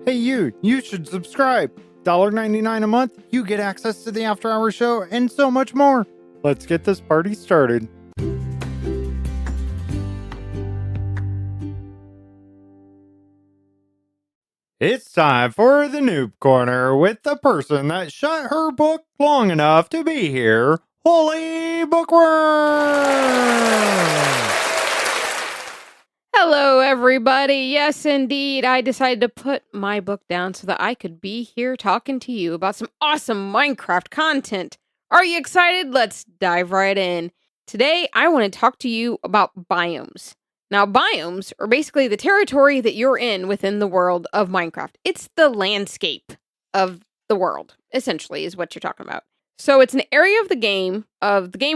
Hey you should subscribe. $1.99 a month, you get access to the After Hours show and so much more. Let's get this party started. It's time for the Noob Corner with the person that shut her book long enough to be here, HolyBookworm! Hello, everybody. Yes, indeed. I decided to put my book down so that I could be here talking to you about some awesome Minecraft content. Are you excited? Let's dive right in. Today, I want to talk to you about biomes. Now, biomes are basically the territory that you're in within the world of Minecraft. It's the landscape of the world, essentially, is what you're talking about. So it's an area of the game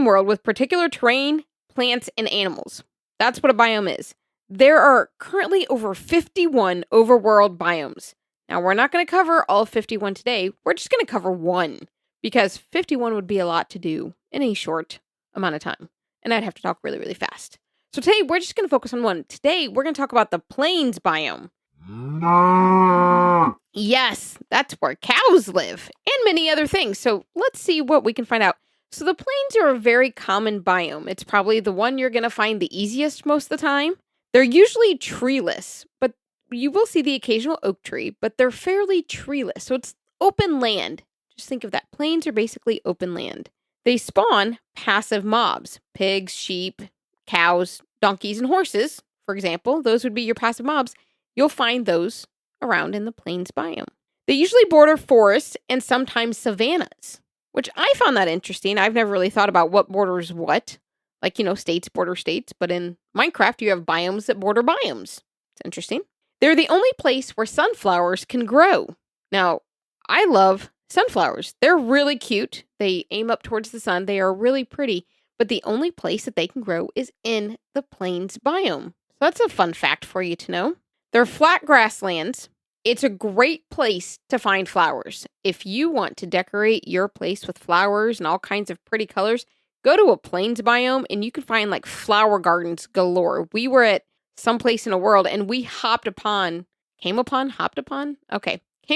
world with particular terrain, plants, and animals. That's what a biome is. There are currently over 51 overworld biomes. Now, we're not going to cover all 51 today. We're just going to cover one, because 51 would be a lot to do in a short amount of time, and I'd have to talk really, really fast. So today, we're just going to focus on one. Today, we're going to talk about the plains biome. Yes, that's where cows live, and many other things. So let's see what we can find out. So the plains are a very common biome. It's probably the one you're going to find the easiest most of the time. They're usually treeless, but you will see the occasional oak tree, but they're fairly treeless. So it's open land. Just think of that. Plains are basically open land. They spawn passive mobs, pigs, sheep, cows, donkeys, and horses, for example. Those would be your passive mobs. You'll find those around in the plains biome. They usually border forests and sometimes savannas, which I found that interesting. I've never really thought about what borders what. Like, states border states, but in Minecraft, you have biomes that border biomes. It's interesting. They're the only place where sunflowers can grow. Now, I love sunflowers. They're really cute. They aim up towards the sun. They are really pretty, but the only place that they can grow is in the plains biome. So that's a fun fact for you to know. They're flat grasslands. It's a great place to find flowers. If you want to decorate your place with flowers and all kinds of pretty colors, go to a plains biome and you can find like flower gardens galore. We were at some place in the world and we came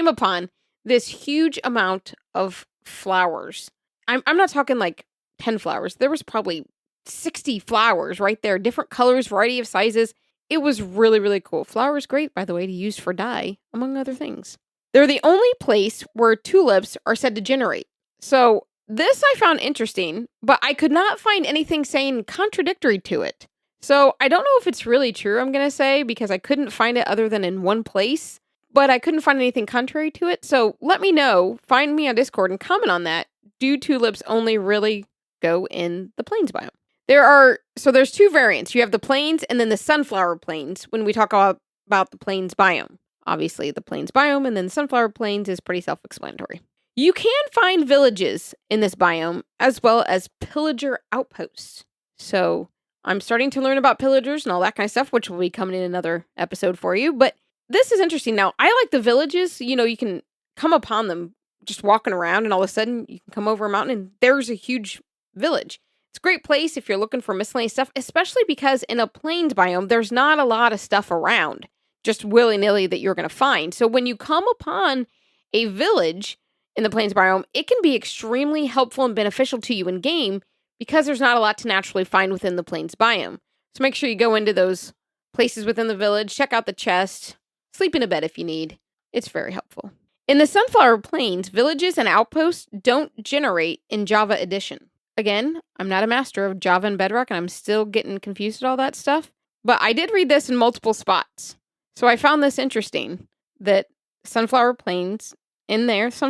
upon this huge amount of flowers. I'm not talking like 10 flowers. There was probably 60 flowers right there, different colors, variety of sizes. It was really, really cool. Flowers great, by the way, to use for dye, among other things. They're the only place where tulips are said to generate. So this I found interesting, but I could not find anything saying contradictory to it. So I don't know if it's really true, I'm going to say, because I couldn't find it other than in one place, but I couldn't find anything contrary to it. So let me know, find me on Discord and comment on that. Do tulips only really go in the plains biome? There's two variants. You have the plains and then the sunflower plains when we talk about the plains biome. Obviously, the plains biome and then the sunflower plains is pretty self-explanatory. You can find villages in this biome as well as pillager outposts. So I'm starting to learn about pillagers and all that kind of stuff, which will be coming in another episode for you. But this is interesting. Now, I like the villages. You can come upon them just walking around and all of a sudden you can come over a mountain and there's a huge village. It's a great place if you're looking for miscellaneous stuff, especially because in a plains biome, there's not a lot of stuff around, just willy-nilly that you're going to find. So when you come upon a village in the plains biome, it can be extremely helpful and beneficial to you in game because there's not a lot to naturally find within the plains biome. So make sure you go into those places within the village, check out the chest, sleep in a bed if you need. It's very helpful. In the sunflower plains, villages and outposts don't generate in Java Edition. Again, I'm not a master of Java and Bedrock, and I'm still getting confused at all that stuff. But I did read this in multiple spots. So I found this interesting, that sunflower plains, villages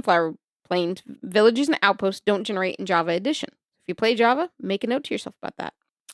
and outposts don't generate in Java Edition. If you play Java, make a note to yourself about that.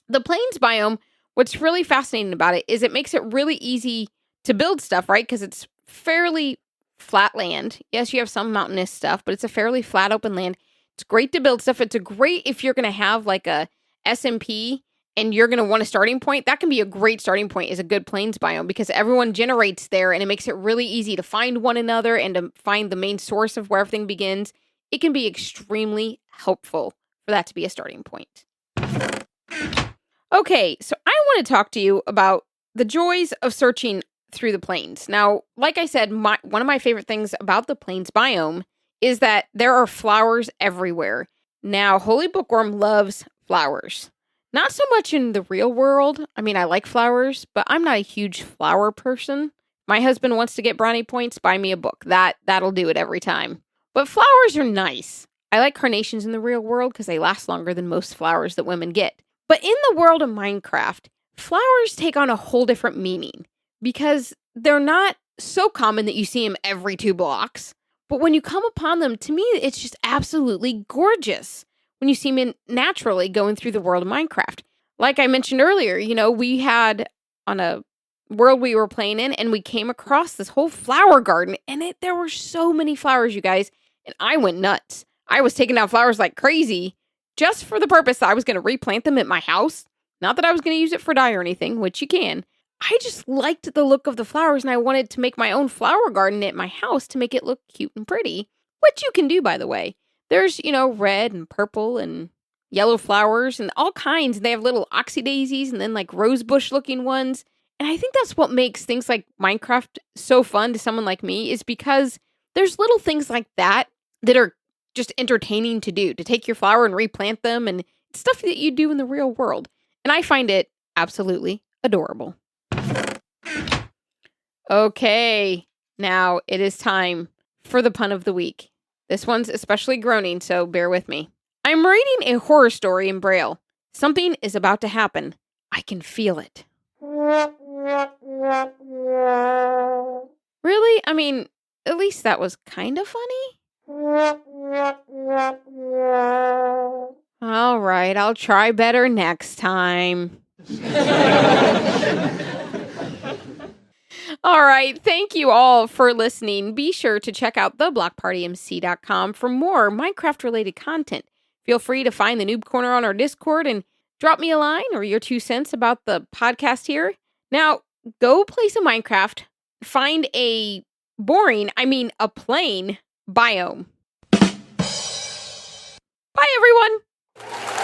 The plains biome, what's really fascinating about it is it makes it really easy to build stuff, right? Because it's fairly flat land. Yes, you have some mountainous stuff, but it's a fairly flat open land. It's great to build stuff. It's a great if you're going to have like a SMP and you're going to want a starting point. That can be a great starting point is a good plains biome because everyone generates there and it makes it really easy to find one another and to find the main source of where everything begins. It can be extremely helpful for that to be a starting point. Okay, so I want to talk to you about the joys of searching through the plains. Now, like I said, one of my favorite things about the plains biome is that there are flowers everywhere. Now, HolyBookworm loves flowers. Not so much in the real world. I mean, I like flowers, but I'm not a huge flower person. My husband wants to get brownie points, buy me a book. That'll do it every time. But flowers are nice. I like carnations in the real world because they last longer than most flowers that women get. But in the world of Minecraft, flowers take on a whole different meaning because they're not so common that you see them every 2 blocks. But when you come upon them, to me, it's just absolutely gorgeous when you see them naturally going through the world of Minecraft. Like I mentioned earlier, we had on a world we were playing in, and we came across this whole flower garden, and there were so many flowers, you guys, and I went nuts. I was taking down flowers like crazy just for the purpose that I was going to replant them at my house. Not that I was going to use it for dye or anything, which you can. I just liked the look of the flowers, and I wanted to make my own flower garden at my house to make it look cute and pretty, which you can do, by the way. There's, red and purple and yellow flowers and all kinds. They have little oxydaisies and then like rosebush looking ones. And I think that's what makes things like Minecraft so fun to someone like me, is because there's little things like that are just entertaining to do, to take your flower and replant them, and stuff that you do in the real world. And I find it absolutely adorable. Okay, now it is time for the pun of the week. This one's especially groaning, so bear with me. I'm reading a horror story in Braille. Something is about to happen. I can feel it. Really? I mean, at least that was kind of funny. All right, I'll try better next time. All right, thank you all for listening. Be sure to check out theblockpartymc.com for more Minecraft-related content. Feel free to find the Noob Corner on our Discord and drop me a line or your 2 cents about the podcast here. Now, go play some Minecraft. Find a plain biome. Bye, everyone!